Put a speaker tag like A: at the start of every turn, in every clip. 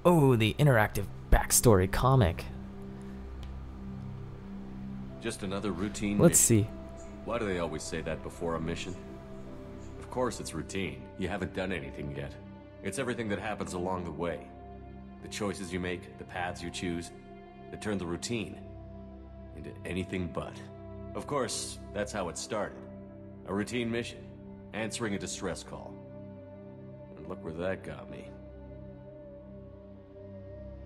A: Oh, the interactive backstory comic.
B: Just another routine
A: Let's
B: mission.
A: see.
B: Why do they always say that before a mission? Of course it's routine. You haven't done anything yet. It's everything that happens along the way. The choices you make, the paths you choose, that turn the routine into anything but. Of course, that's how it started. A routine mission, answering a distress call. And look where that got me.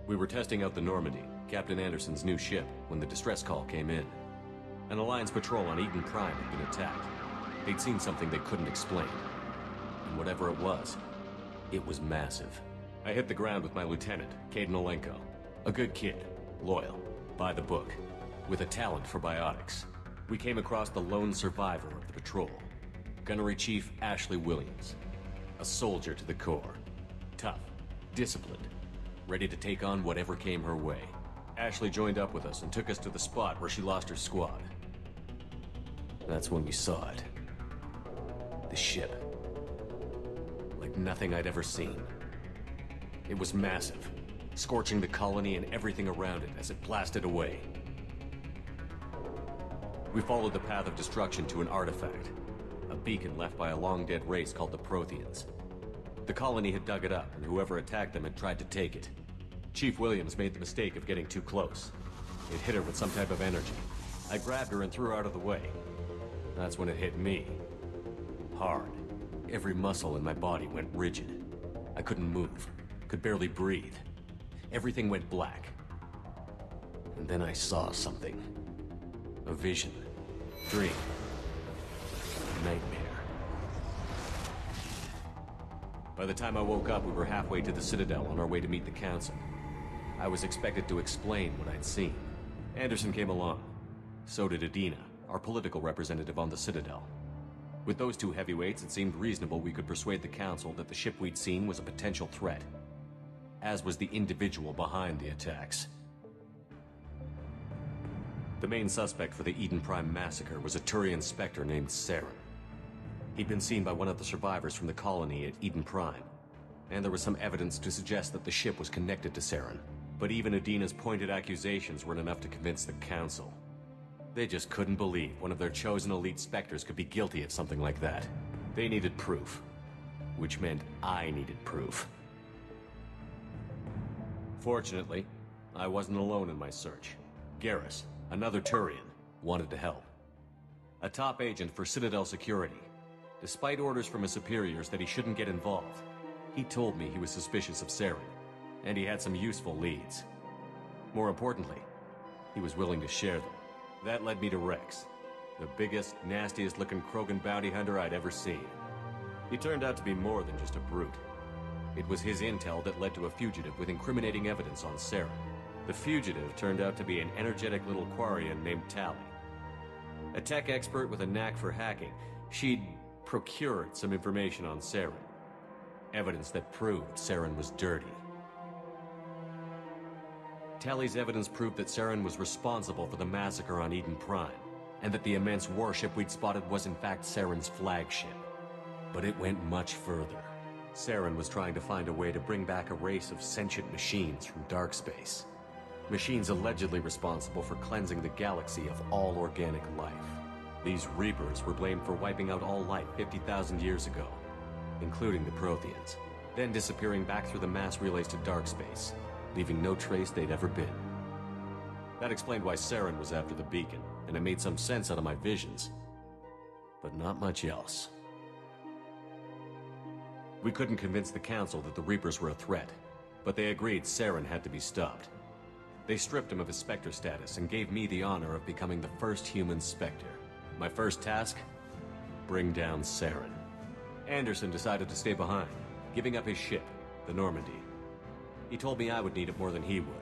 B: We were testing out the Normandy, Captain Anderson's new ship, when the distress call came in. An Alliance patrol on Eden Prime had been attacked. They'd seen something they couldn't explain. And whatever it was massive. I hit the ground with my lieutenant, Caden Olenko. A good kid, loyal, by the book, with a talent for biotics. We came across the lone survivor of the patrol, Gunnery Chief Ashley Williams. A soldier to the core. Tough, disciplined, ready to take on whatever came her way. Ashley joined up with us and took us to the spot where she lost her squad. That's when we saw it. The ship. Like nothing I'd ever seen. It was massive, scorching the colony and everything around it as it blasted away. We followed the path of destruction to an artifact, a beacon left by a long-dead race called the Protheans. The colony had dug it up, and whoever attacked them had tried to take it. Chief Williams made the mistake of getting too close. It hit her with some type of energy. I grabbed her and threw her out of the way. That's when it hit me. Hard. Every muscle in my body went rigid. I couldn't move, could barely breathe. Everything went black. And then I saw something. A vision. Dream. Nightmare. By the time I woke up, we were halfway to the Citadel on our way to meet the Council. I was expected to explain what I'd seen. Anderson came along. So did Adina, our political representative on the Citadel. With those two heavyweights, it seemed reasonable we could persuade the Council that the ship we'd seen was a potential threat. As was the individual behind the attacks. The main suspect for the Eden Prime massacre was a Turian Spectre named Saren. He'd been seen by one of the survivors from the colony at Eden Prime, and there was some evidence to suggest that the ship was connected to Saren. But even Adina's pointed accusations weren't enough to convince the Council. They just couldn't believe one of their chosen elite Spectres could be guilty of something like that. They needed proof, which meant I needed proof. Fortunately, I wasn't alone in my search. Garrus, another Turian, wanted to help. A top agent for Citadel Security. Despite orders from his superiors that he shouldn't get involved, he told me he was suspicious of Saren, and he had some useful leads. More importantly, he was willing to share them. That led me to Rex, the biggest, nastiest-looking Krogan bounty hunter I'd ever seen. He turned out to be more than just a brute. It was his intel that led to a fugitive with incriminating evidence on Saren. The fugitive turned out to be an energetic little Quarian named Tally. A tech expert with a knack for hacking, she'd procured some information on Saren. Evidence that proved Saren was dirty. Tally's evidence proved that Saren was responsible for the massacre on Eden Prime, and that the immense warship we'd spotted was in fact Saren's flagship. But it went much further. Saren was trying to find a way to bring back a race of sentient machines from dark space. Machines allegedly responsible for cleansing the galaxy of all organic life. These Reapers were blamed for wiping out all life 50,000 years ago, including the Protheans, then disappearing back through the mass relays to dark space, leaving no trace they'd ever been. That explained why Saren was after the beacon, and it made some sense out of my visions. But not much else. We couldn't convince the Council that the Reapers were a threat, but they agreed Saren had to be stopped. They stripped him of his Spectre status and gave me the honor of becoming the first human Spectre. My first task? Bring down Saren. Anderson decided to stay behind, giving up his ship, the Normandy. He told me I would need it more than he would.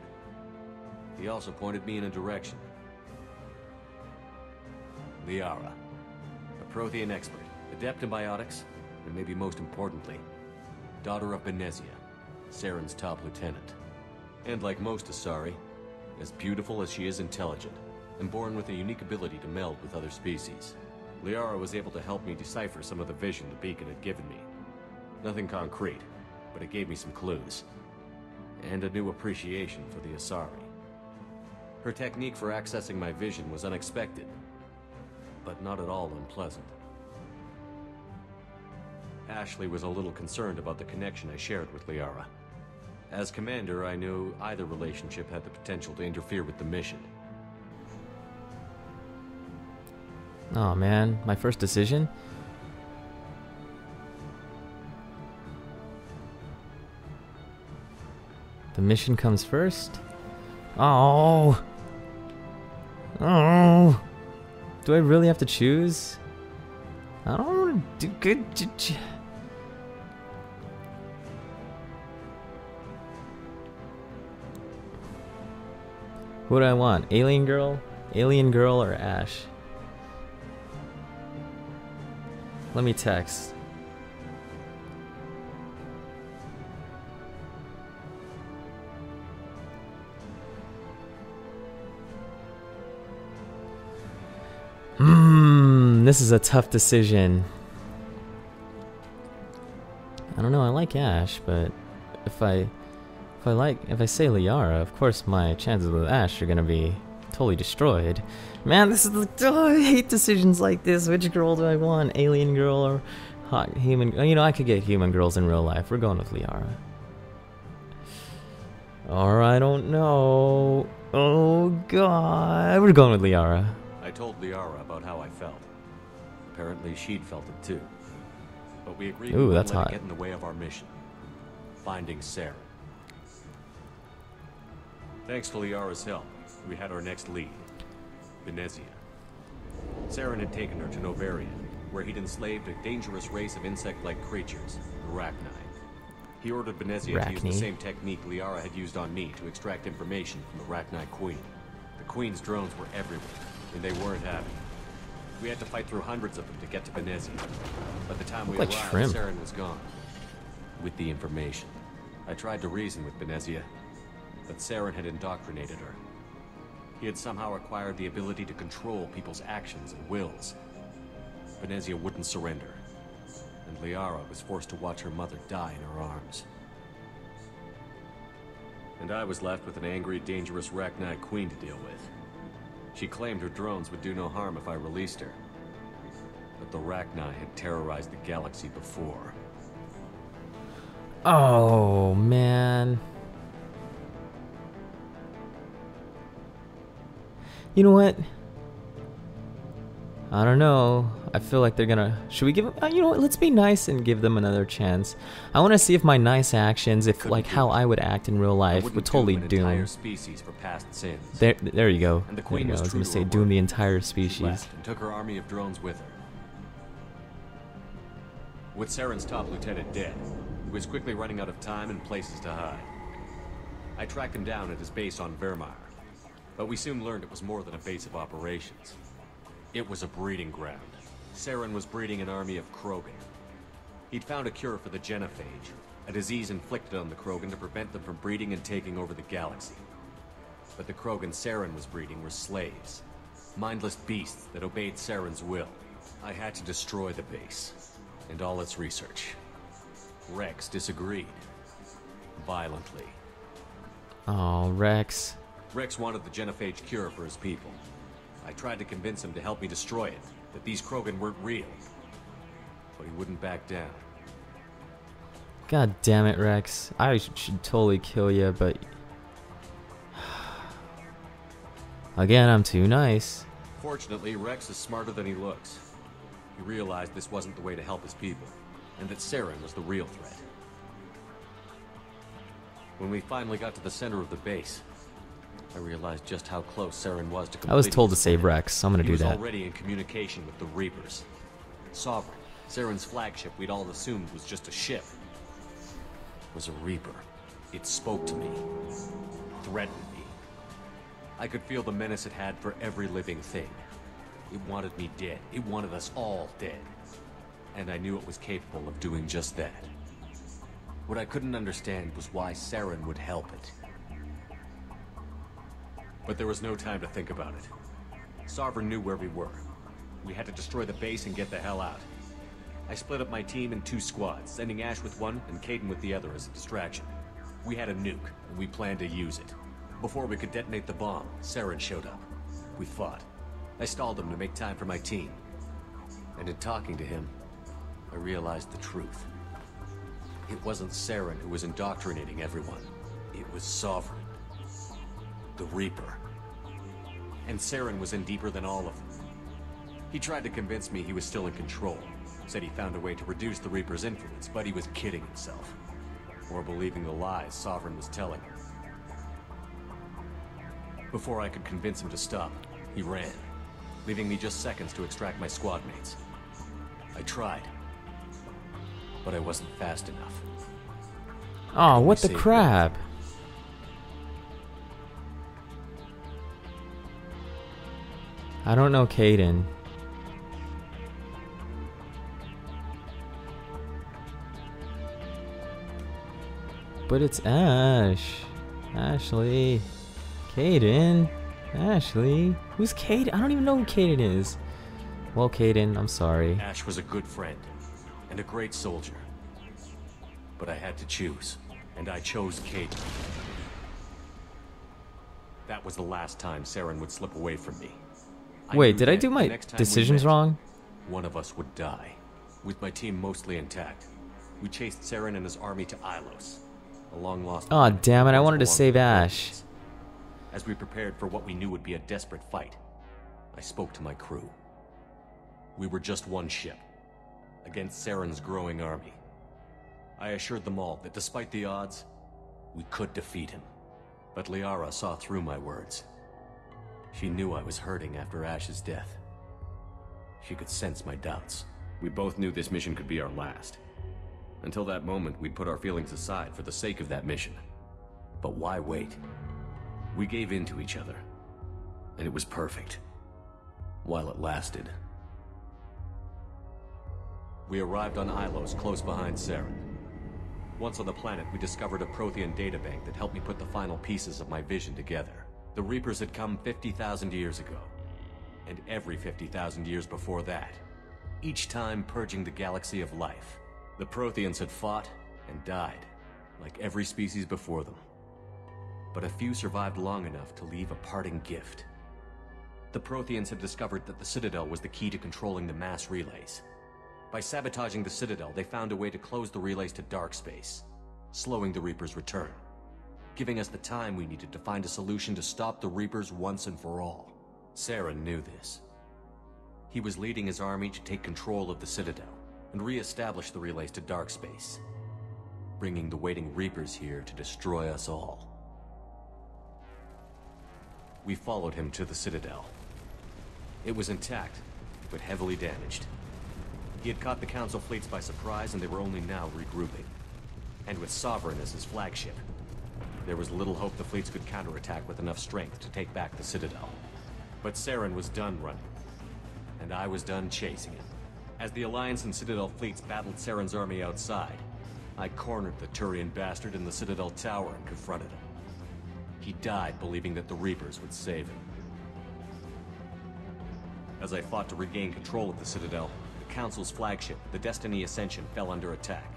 B: He also pointed me in a direction. Liara, a Prothean expert, adept in biotics, and maybe most importantly, daughter of Benezia, Saren's top lieutenant. And like most Asari, as beautiful as she is intelligent, and born with a unique ability to meld with other species. Liara was able to help me decipher some of the vision the beacon had given me. Nothing concrete, but it gave me some clues. and a new appreciation for the Asari. Her technique for accessing my vision was unexpected, but not at all unpleasant. Ashley was a little concerned about the connection I shared with Liara. As commander, I knew either relationship had the potential to interfere with the mission.
A: Oh man, my first decision? The mission comes first? Oh! Oh! Do I really have to choose? I don't want to do good. What do I want? Alien girl? Alien girl or Ash? Let me text. This is a tough decision. I don't know, I like Ash, but if I say Liara, of course my chances with Ash are gonna be totally destroyed. Man, this is I hate decisions like this. Which girl do I want? Alien girl or hot human? You know, I could get human girls in real life. We're going with Liara. Or I don't know. Oh god, we're going with Liara.
B: I told Liara about how I felt. Apparently she'd felt it too. But we agreed we wouldn't let it get in the way of our mission. Finding Saren. Thanks to Liara's help, we had our next lead. Venezia. Saren had taken her to Novaria, where he'd enslaved a dangerous race of insect-like creatures, the Rachni. He ordered Venezia to use the same technique Liara had used on me to extract information from the Rachni Queen. The Queen's drones were everywhere, and they weren't happy. We had to fight through hundreds of them to get to Venezia. By the time we arrived, Saren was gone. With the information. I tried to reason with Venezia, but Saren had indoctrinated her. He had somehow acquired the ability to control people's actions and wills. Venezia wouldn't surrender, and Liara was forced to watch her mother die in her arms. And I was left with an angry, dangerous Rachni Queen to deal with. She claimed her drones would do no harm if I released her. But the Rachni had terrorized the galaxy before.
A: Oh, man. You know what? I don't know. I feel like they're gonna... Should we give them... you know what? Let's be nice and give them another chance. I want to see if my nice actions, if like how I would act in real life, would totally doom...
B: species for past sins.
A: There you go.
B: And the Queen was
A: I was gonna say doom the entire species.
B: She left and took her army of drones with her. With Saren's top lieutenant dead, he was quickly running out of time and places to hide. I tracked him down at his base on Virmire, but we soon learned it was more than a base of operations. It was a breeding ground. Saren was breeding an army of Krogan. He'd found a cure for the genophage, a disease inflicted on the Krogan to prevent them from breeding and taking over the galaxy. But the Krogan Saren was breeding were slaves, mindless beasts that obeyed Saren's will. I had to destroy the base, and all its research. Rex disagreed. Violently.
A: Oh, Rex.
B: Rex wanted the genophage cure for his people. I tried to convince him to help me destroy it, that these Krogan weren't real. But he wouldn't back down.
A: God damn it, Rex. I should totally kill you, but... Again, I'm too nice.
B: Fortunately, Rex is smarter than he looks. He realized this wasn't the way to help his people, and that Saren was the real threat. When we finally got to the center of the base, I realized just how close Saren was to completing.
A: I was told to save Rex, so I'm gonna do that.
B: He was already in communication with the Reapers. Sovereign, Saren's flagship we'd all assumed was just a ship, was a Reaper. It spoke to me, threatened me. I could feel the menace it had for every living thing. It wanted me dead. It wanted us all dead. And I knew it was capable of doing just that. What I couldn't understand was why Saren would help it. But there was no time to think about it. Sovereign knew where we were. We had to destroy the base and get the hell out. I split up my team in 2 squads, sending Ash with one and Caden with the other as a distraction. We had a nuke, and we planned to use it. Before we could detonate the bomb, Saren showed up. We fought. I stalled him to make time for my team. And in talking to him, I realized the truth. It wasn't Saren who was indoctrinating everyone. It was Sovereign. The Reaper. And Saren was in deeper than all of them. He tried to convince me he was still in control. Said he found a way to reduce the Reaper's influence, but he was kidding himself. Or believing the lies Sovereign was telling him. Before I could convince him to stop, he ran, leaving me just seconds to extract my squad mates. I tried, but I wasn't fast enough.
A: Oh, what the crap? I don't know Caden. But it's Ash. Ashley. Caden. Ashley. Who's Caden? I don't even know who Caden is. Well, Caden, I'm sorry.
B: Ash was a good friend and a great soldier. But I had to choose, and I chose Caden. That was the last time Saren would slip away from me.
A: Wait, did I do my decisions wrong?
B: One of us would die, with my team mostly intact. We chased Saren and his army to Ilos, a long-lost...
A: Aw, damn it, I wanted to save Ash.
B: As we prepared for what we knew would be a desperate fight, I spoke to my crew. We were just one ship, against Saren's growing army. I assured them all that despite the odds, we could defeat him. But Liara saw through my words. She knew I was hurting after Ash's death. She could sense my doubts. We both knew this mission could be our last. Until that moment, we'd put our feelings aside for the sake of that mission. But why wait? We gave in to each other, and it was perfect. While it lasted. We arrived on Ilos, close behind Saren. Once on the planet, we discovered a Prothean databank that helped me put the final pieces of my vision together. The Reapers had come 50,000 years ago, and every 50,000 years before that, each time purging the galaxy of life. The Protheans had fought and died, like every species before them. But a few survived long enough to leave a parting gift. The Protheans had discovered that the Citadel was the key to controlling the mass relays. By sabotaging the Citadel, they found a way to close the relays to dark space, slowing the Reapers' return, giving us the time we needed to find a solution to stop the Reapers once and for all. Saren knew this. He was leading his army to take control of the Citadel and re-establish the relays to dark space, bringing the waiting Reapers here to destroy us all. We followed him to the Citadel. It was intact, but heavily damaged. He had caught the Council fleets by surprise, and they were only now regrouping. And with Sovereign as his flagship, there was little hope the fleets could counterattack with enough strength to take back the Citadel. But Saren was done running, and I was done chasing him. As the Alliance and Citadel fleets battled Saren's army outside, I cornered the Turian bastard in the Citadel tower and confronted him. He died believing that the Reapers would save him. As I fought to regain control of the Citadel, the Council's flagship, the Destiny Ascension, fell under attack.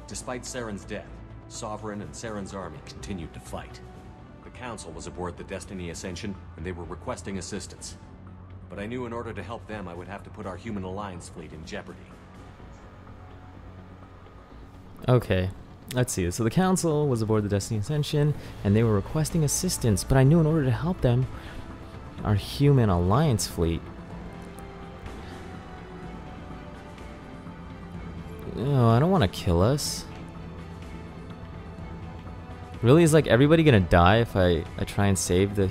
B: Despite Saren's death, Sovereign and Saren's army continued to fight. The Council was aboard the Destiny Ascension, and they were requesting assistance. But I knew in order to help them, I would have to put our human Alliance fleet in jeopardy.
A: Okay, let's see. So the Council was aboard the Destiny Ascension, and they were requesting assistance, but I knew in order to help them, our human Alliance fleet... No, I don't want to kill us. Really, is like everybody gonna die if I try and save the...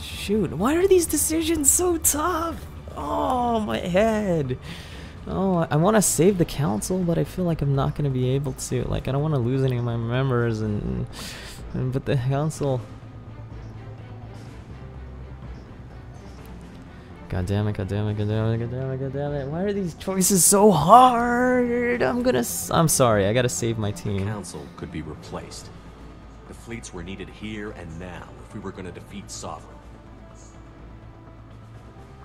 A: Shoot, why are these decisions so tough? Oh, my head. Oh, I want to save the Council, but I feel like I'm not gonna be able to. Like, I don't want to lose any of my members, but the Council... God damn it, god damn it, god damn it, god damn it, god damn it. Why are these choices so hard? I'm sorry, I gotta save my team.
B: The Council could be replaced. The fleets were needed here and now if we were gonna defeat Sovereign.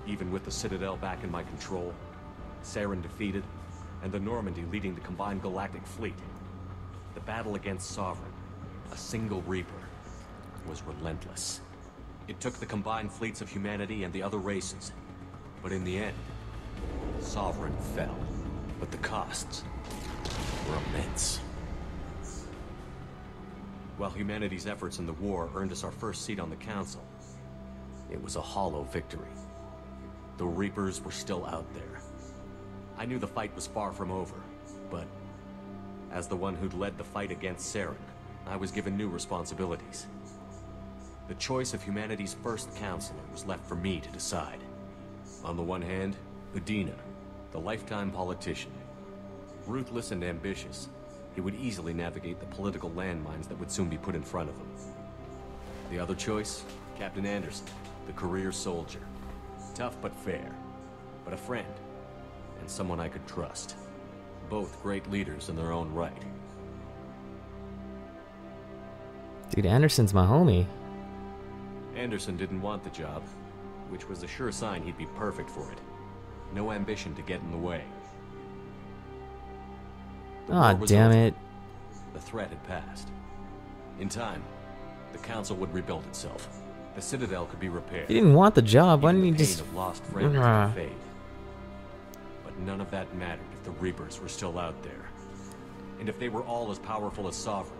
B: Even with the Citadel back in my control, Saren defeated, and the Normandy leading the combined galactic fleet, the battle against Sovereign, a single Reaper, was relentless. It took the combined fleets of humanity and the other races, but in the end, Sovereign fell. But the costs were immense. While humanity's efforts in the war earned us our first seat on the Council, it was a hollow victory. The Reapers were still out there. I knew the fight was far from over, but as the one who'd led the fight against Saren, I was given new responsibilities. The choice of humanity's first counselor was left for me to decide. On the one hand, Udina, the lifetime politician. Ruthless and ambitious, he would easily navigate the political landmines that would soon be put in front of him. The other choice, Captain Anderson, the career soldier. Tough but fair, but a friend, and someone I could trust. Both great leaders in their own right.
A: Dude, Anderson's my homie.
B: Anderson didn't want the job, which was a sure sign he'd be perfect for it. No ambition to get in the way.
A: Ah, damn it.
B: The threat had passed. In time, the Council would rebuild itself. The Citadel could be repaired.
A: He didn't want the job. Why
B: Even
A: didn't he
B: the pain
A: just...
B: of lost friends would fade. But none of that mattered if the Reapers were still out there. And if they were all as powerful as Sovereign,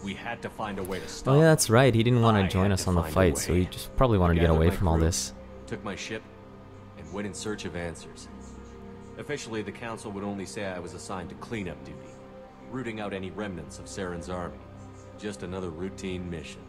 B: we had to find a way to stop
A: Oh yeah, that's right. He didn't want
B: I
A: to join
B: had
A: us
B: to
A: on the
B: find a
A: fight, so
B: way.
A: he just probably wanted to get
B: Gathered
A: away
B: my
A: from all
B: crew,
A: this.
B: Took my ship, and went in search of answers. Officially, the Council would only say I was assigned to cleanup duty, rooting out any remnants of Saren's army. Just another routine mission.